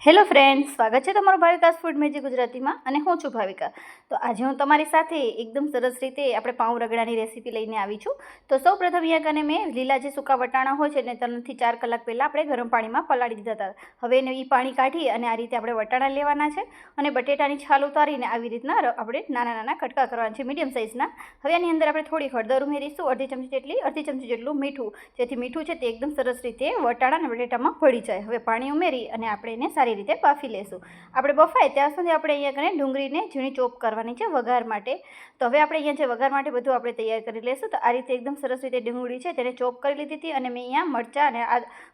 Hello friends, સ્વાગત છે તમારું ભાવિકાસ ફૂડ મેજિક ગુજરાતીમાં અને હું છું ભાવિકા। તો આજે હું તમારી સાથે એકદમ સરસ રીતે આપણે પાઉં રગડાની રેસીપી લઈને આવી છું। તો સૌપ્રથમ અહીંયા કને મેં લીલા જે સૂકા વટાણા હોય છે ને 3 થી 4 કલાક પહેલાં આપણે ગરમ પાણીમાં પલાળી દીધા હતા। હવે એને એ પાણી કાઢી અને આ રીતે આપણે વટાણા લેવાના છે અને બટેટાની છાલ ઉતારીને આવી રીતના આપણે નાના નાના કટકા કરવાના છે મીડિયમ સાઇઝના। હવે આની અંદર આપણે થોડી હળદર ઉમેરીશું, અડધી ચમચી જેટલું મીઠું, જેથી મીઠું છે તે એકદમ સરસ રીતે વટાણા અને બટેટામાં ભળી જાય। હવે પાણી ઉમેરી અને આપણે એને સારી રીતે બાફી લેશું। આપણે બફાય ત્યાં સુધી આપણે અહીંયા કને ડુંગળીને ઝીણી ચોપ કરવાની છે વઘાર માટે। તો હવે આપણે અહીંયા જે વઘાર માટે બધું આપણે તૈયાર કરી લેશું। તો આ રીતે એકદમ સરસ રીતે ડુંગળી છે તેને ચોપ કરી લીધી હતી અને મેં અહીંયા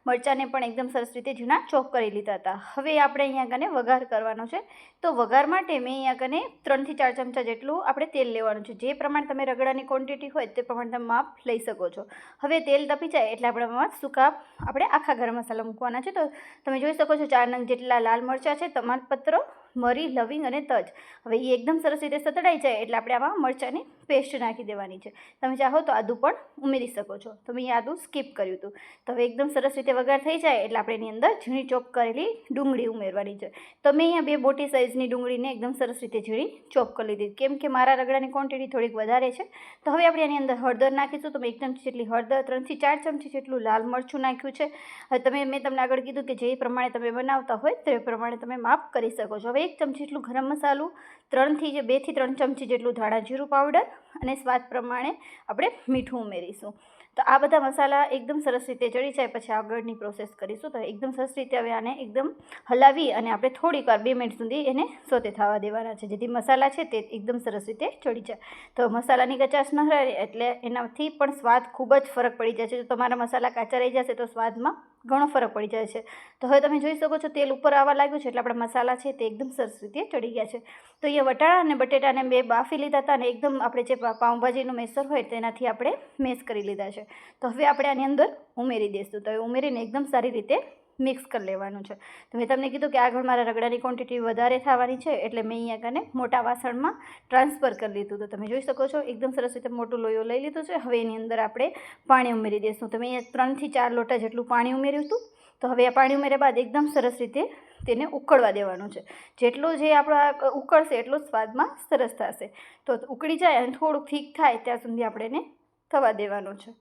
મરચાંને પણ એકદમ સરસ રીતે ઝીણા ચોપ કરી લીધા હતા। હવે આપણે અહીંયા કને વઘાર કરવાનો છે। તો વઘાર માટે મેં અહીંયા કને 3 થી 4 ચમચા જેટલું આપણે તેલ લેવાનું છે। જે પ્રમાણે તમે રગડાની ક્વોન્ટિટી હોય તે પ્રમાણે તમે માપ લઈ શકો છો। હવે તેલ તપી જાય એટલે આપણે આખા ગરમ મસાલા મૂકવાના છે। તો તમે જોઈ શકો છો 4 નંગ જેટલા લાલ મરચાં છે, તમાલપત્ર, મરી, લવિંગ અને તજ। હવે એ એકદમ સરસ રીતે સતડાઈ જાય એટલે આપણે આમાં મરચાંની પેસ્ટ નાખી દેવાની છે। તમે ચાહો તો આદું પણ ઉમેરી શકો છો, તો મેં આદું સ્કીપ કર્યું હતું। તો હવે એકદમ સરસ રીતે વઘાર થઈ જાય એટલે આપણે એની અંદર ઝીણી ચોપ કરેલી ડુંગળી ઉમેરવાની છે। તો મેં અહીંયા 2 મોટી સાઇઝની ડુંગળીને એકદમ સરસ રીતે ઝીણી ચોપ કરી લીધી, કેમ કે મારા રગડાની ક્વોન્ટિટી થોડીક વધારે છે। તો હવે આપણે એની અંદર હળદર નાખીશું। તો મેં 1 ચમચી જેટલી હળદર, 3 થી 4 ચમચી જેટલું લાલ મરચું નાખ્યું છે। હવે મેં તમને આગળ કીધું કે જે પ્રમાણે તમે બનાવતા હોય તે પ્રમાણે તમે માપ કરી શકો છો। હવે 1 ચમચી જેટલું ગરમ મસાલો, 2 થી 3 ચમચી જેટલું ધાણા જીરું પાવડર અને સ્વાદ પ્રમાણે આપણે મીઠું ઉમેરીશું। તો આ બધા મસાલા એકદમ સરસ રીતે ચડી જાય પછી આગળની પ્રોસેસ કરીશું। તો એકદમ સરસ રીતે હવે આને એકદમ હલાવી અને આપણે થોડીક વાર 2 મિનિટ સુધી એને સોતે થવા દેવાના છે, જેથી મસાલા છે તે એકદમ સરસ રીતે ચડી જાય। તો મસાલાની કચાશ ન રહે એટલે એનાથી પણ સ્વાદ ખૂબ જ ફરક પડી જાય છે। જો તમારા મસાલા કાચા રહી જશે તો સ્વાદમાં ઘણો ફરક પડી જાય છે। તો હવે તમે જોઈ શકો છો તેલ ઉપર આવવા લાગ્યું છે એટલે આપણા મસાલા છે તે એકદમ સરસ રીતે ચડી ગયા છે। તો અહીંયા વટાણા અને બટેટાને મેં બાફી લીધા હતા અને એકદમ આપણે જે પાઉંભાજીનું મેસર હોય તેનાથી આપણે મેશ કરી લીધા છે। તો હવે આપણે આની અંદર ઉમેરી દઈશું। તો હવે ઉમેરીને એકદમ સારી રીતે મિક્સ કરી લેવાનું છે। તો મેં તમને કીધું કે આગળ મારા રગડાની ક્વોન્ટિટી વધારે થવાની છે એટલે મેં અહીંયા કને મોટા વાસણમાં ટ્રાન્સફર કરી લીધું। તો તમે જોઈ શકો છો એકદમ સરસ રીતે મોટું લોયો લઈ લીધું છે। હવે એની અંદર આપણે પાણી ઉમેરી દઈશું। તો મેં અહીંયા 3 થી 4 લોટા જેટલું પાણી ઉમેર્યું હતું। તો હવે આ પાણી ઉમેર્યા બાદ એકદમ સરસ રીતે તેને ઉકળવા દેવાનું છે। જેટલું જે આપણા ઉકળશે એટલું સ્વાદમાં સરસ થશે। તો ઉકળી જાય અને થોડુંક ઠીક થાય ત્યાં સુધી આપણે એને થવા દેવાનું છે।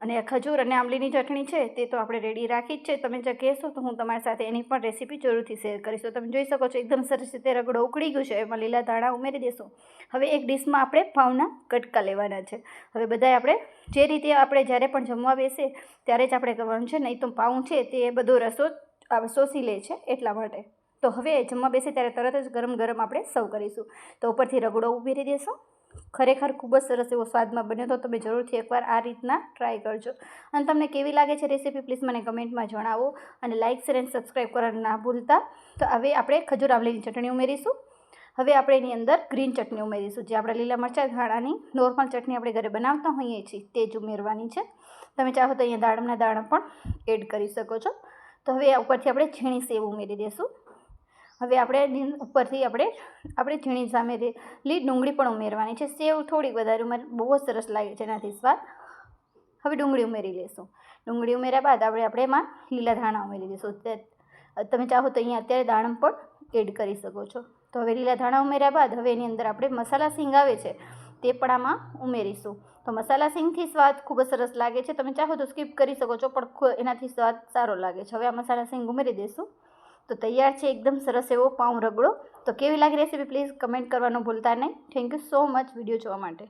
અને ખજૂર અને આંબલીની ચટણી છે તે તો આપણે રેડી રાખી જ છે। તમે જે કહેશો તો હું તમારી સાથે એની પણ રેસીપી જરૂરથી શેર કરીશ। તો તમે જોઈ શકો છો એકદમ સરસ રીતે રગડો ઉકળી ગયું છે। એમાં લીલા ધાણા ઉમેરી દઈશું। હવે એક ડીશમાં આપણે પાઉંના કટકા લેવાના છે। હવે બધાય આપણે જે રીતે આપણે જ્યારે પણ જમવા બેસે ત્યારે જ આપણે કરવાનું છે, નહીં તો પાઉં છે તે બધો રસો શોષી લે છે એટલા માટે। તો હવે જમવા બેસે ત્યારે તરત જ ગરમ ગરમ આપણે સર્વ કરીશું। તો ઉપરથી રગડો ઉમેરી દઈશું। ખરેખર ખૂબ જ સરસ એવો સ્વાદમાં બન્યો। તો તમે જરૂરથી એકવાર આ રીતના ટ્રાય કરજો અને તમને કેવી લાગે છે રેસીપી પ્લીઝ મને કમેન્ટમાં જણાવો અને લાઇક, શેર અને સબસ્ક્રાઈબ કરવાનું ના ભૂલતા। તો હવે આપણે ખજૂર આંબલીની ચટણી ઉમેરીશું। હવે આપણે એની અંદર ગ્રીન ચટણી ઉમેરીશું, જે આપણે લીલા મરચાં ધાણાની નોર્મલ ચટણી આપણે ઘરે બનાવતા હોઈએ છીએ તે જ ઉમેરવાની છે। તમે ચાહો તો અહીંયા દાડમના દાણા પણ એડ કરી શકો છો। તો હવે ઉપરથી આપણે ઝીણી સેવ ઉમેરી દઈશું। હવે આપણે ઉપરથી આપણે ઝીણી સામેલી ડુંગળી પણ ઉમેરવાની છે। સેવ થોડીક વધારે બહુ જ સરસ લાગે છે એનાથી સ્વાદ। હવે ડુંગળી ઉમેરી લઈશું। ડુંગળી ઉમેર્યા બાદ આપણે એમાં લીલા ધાણા ઉમેરી દઈશું। તમે ચાહો તો અહીંયા અત્યારે દાડમ પણ એડ કરી શકો છો। તો હવે લીલા ધાણા ઉમેર્યા બાદ હવે એની અંદર આપણે મસાલા સિંગ આવે છે તે પણ આમાં ઉમેરીશું। તો મસાલા સિંગથી સ્વાદ ખૂબ જ સરસ લાગે છે। તમે ચાહો તો સ્કીપ કરી શકો છો પણ એનાથી સ્વાદ સારો લાગે છે। હવે આ મસાલા સિંગ ઉમેરી દઈશું। તો તૈયાર છે એકદમ સરસ એવો પાઉં રગડો। તો કેવી લાગી રેસીપી પ્લીઝ કમેન્ટ કરવાનું ભૂલતા નહીં। Thank you so much video જોવા માટે।